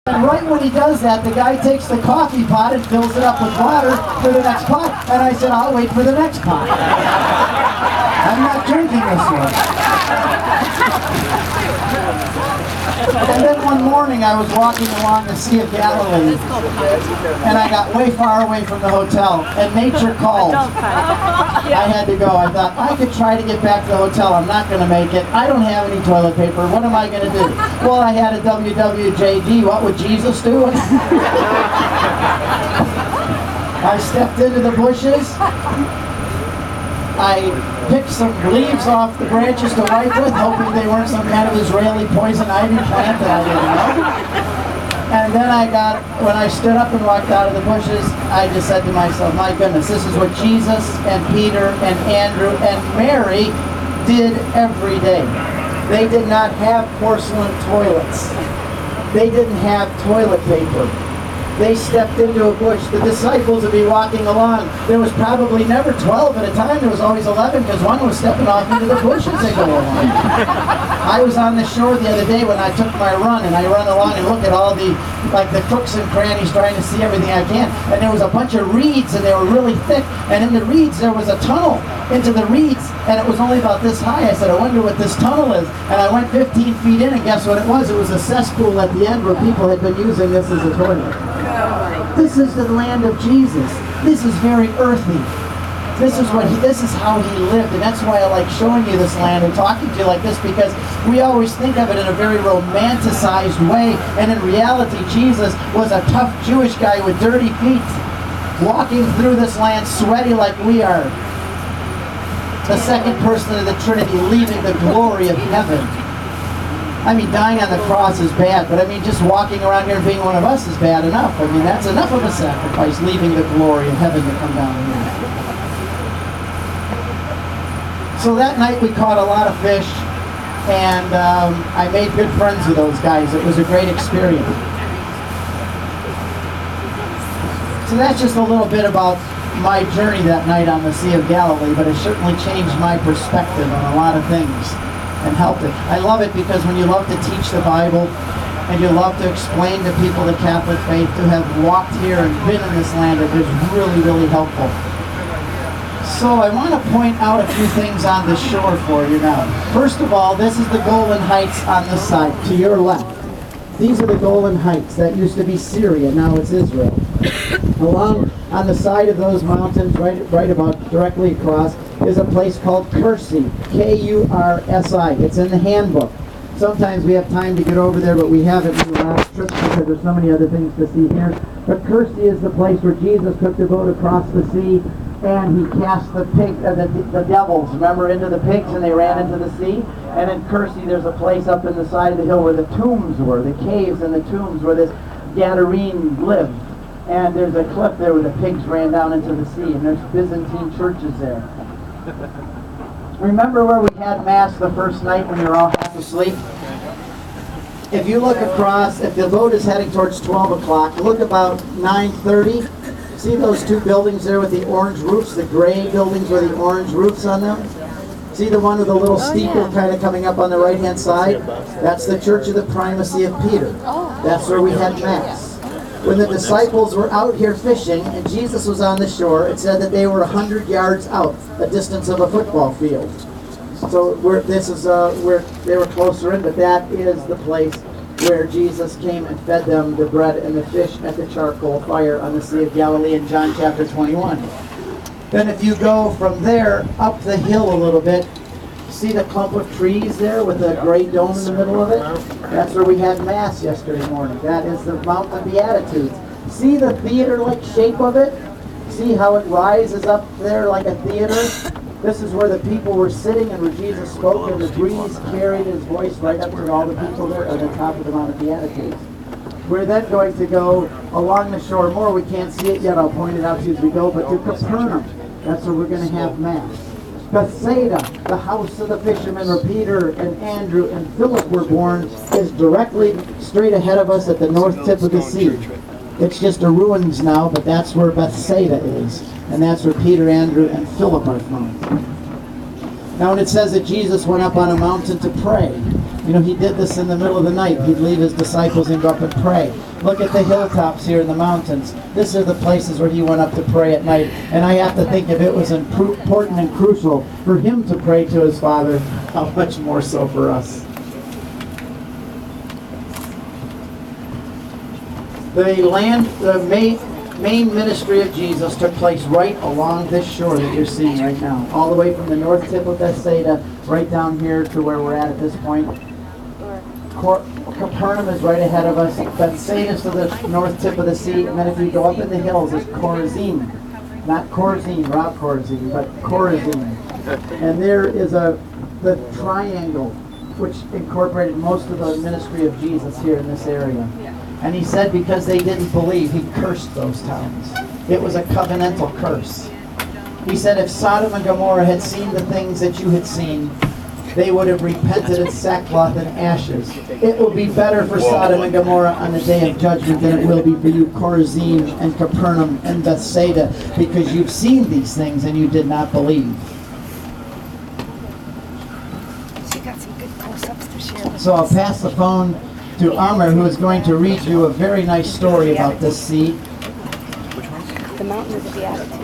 And right when he does that, the guy takes the coffee pot and fills it up with water for the next pot. And I said, I'll wait for the next pot. I'm not drinking this one. And then one morning I was walking along the Sea of Galilee, and I got way far away from the hotel, and nature called. I had to go. I thought, I could try to get back to the hotel. I'm not going to make it. I don't have any toilet paper. What am I going to do? Well, I had a WWJD. What would Jesus do? I stepped into the bushes. I picked some leaves off the branches to wipe with, hoping they weren't some kind of Israeli poison ivy plant that I didn't know. And then when I stood up and walked out of the bushes, I just said to myself, my goodness, this is what Jesus and Peter and Andrew and Mary did every day. They did not have porcelain toilets. They didn't have toilet paper. They stepped into a bush. The disciples would be walking along. There was probably never 12 at a time. There was always 11 because one was stepping off into the bush as they go along. I was on the shore the other day when I took my run, and I run along and look at all the crooks and crannies trying to see everything I can. And there was a bunch of reeds, and they were really thick. And in the reeds, there was a tunnel into the reeds, and it was only about this high. I said, I wonder what this tunnel is. And I went 15 feet in, and guess what it was? It was a cesspool at the end where people had been using this as a toilet. This is the land of Jesus. This is very earthy. This is how he lived, and that's why I like showing you this land and talking to you like this, because we always think of it in a very romanticized way, and in reality, Jesus was a tough Jewish guy with dirty feet, walking through this land sweaty like we are. The second person of the Trinity, leaving the glory of heaven. I mean, dying on the cross is bad, but I mean, just walking around here and being one of us is bad enough. I mean, that's enough of a sacrifice, leaving the glory of heaven to come down here. So that night we caught a lot of fish, and I made good friends with those guys. It was a great experience. So that's just a little bit about my journey that night on the Sea of Galilee, but it certainly changed my perspective on a lot of things. And helped it. I love it because when you love to teach the Bible and you love to explain to people the Catholic faith, to have walked here and been in this land, it is really, really helpful. So I want to point out a few things on the shore for you now. First of all, this is the Golan Heights on this side, to your left. These are the Golan Heights. That used to be Syria, now it's Israel. Along on the side of those mountains, right about directly across, is a place called Kursi, K-U-R-S-I. It's in the handbook. Sometimes we have time to get over there, but we haven't in the last trip because there's so many other things to see here. But Kursi is the place where Jesus took the boat across the sea, and he cast the devils, remember, into the pigs, and they ran into the sea. And in Kursi, there's a place up in the side of the hill where the tombs were, the caves and the tombs where this Gadarene lived. And there's a cliff there where the pigs ran down into the sea, and there's Byzantine churches there. Remember where we had Mass the first night when you were all half asleep? If you look across, if the boat is heading towards 12 o'clock, look about 9:30. See those two buildings there with the orange roofs, the gray buildings with the orange roofs on them? See the one with the little steeple kind of coming up on the right-hand side? That's the Church of the Primacy of Peter. That's where we had Mass. When the disciples were out here fishing and Jesus was on the shore, it said that they were 100 yards out, a distance of a football field. So this is where they were closer in, but that is the place where Jesus came and fed them the bread and the fish at the charcoal fire on the Sea of Galilee in John chapter 21. Then if you go from there up the hill a little bit, see the clump of trees there with the great dome in the middle of it? That's where we had Mass yesterday morning. That is the Mount of Beatitudes. See the theater-like shape of it? See how it rises up there like a theater? This is where the people were sitting and where Jesus spoke, and the breeze carried his voice right up to all the people there at the top of the Mount of Beatitudes. We're then going to go along the shore more. We can't see it yet. I'll point it out to you as we go. But to Capernaum, that's where we're going to have Mass. Bethsaida, the house of the fishermen where Peter and Andrew and Philip were born, is directly straight ahead of us at the north tip of the sea. It's just a ruins now, but that's where Bethsaida is. And that's where Peter, Andrew, and Philip are from. Now when it says that Jesus went up on a mountain to pray, you know, he did this in the middle of the night. He'd leave his disciples and go up and pray. Look at the hilltops here in the mountains. These are the places where he went up to pray at night. And I have to think if it was important and crucial for him to pray to his Father, how much more so for us. The main ministry of Jesus took place right along this shore that you're seeing right now. All the way from the north tip of Bethsaida right down here to where we're at this point. Capernaum is right ahead of us. Bethsaida is to the north tip of the sea. And then if you go up in the hills, there's Chorazin. Not Chorazin, Rob Chorazin, but Chorazin. And there is the triangle, which incorporated most of the ministry of Jesus here in this area. And he said because they didn't believe, he cursed those towns. It was a covenantal curse. He said if Sodom and Gomorrah had seen the things that you had seen, they would have repented in sackcloth and ashes. It will be better for Sodom and Gomorrah on the day of judgment than it will be for you, Chorazin and Capernaum and Bethsaida, because you've seen these things and you did not believe. She got some good close-ups to share. So I'll pass the phone to Amr, who is going to read you a very nice story about this sea. The mountain of the Beatitudes.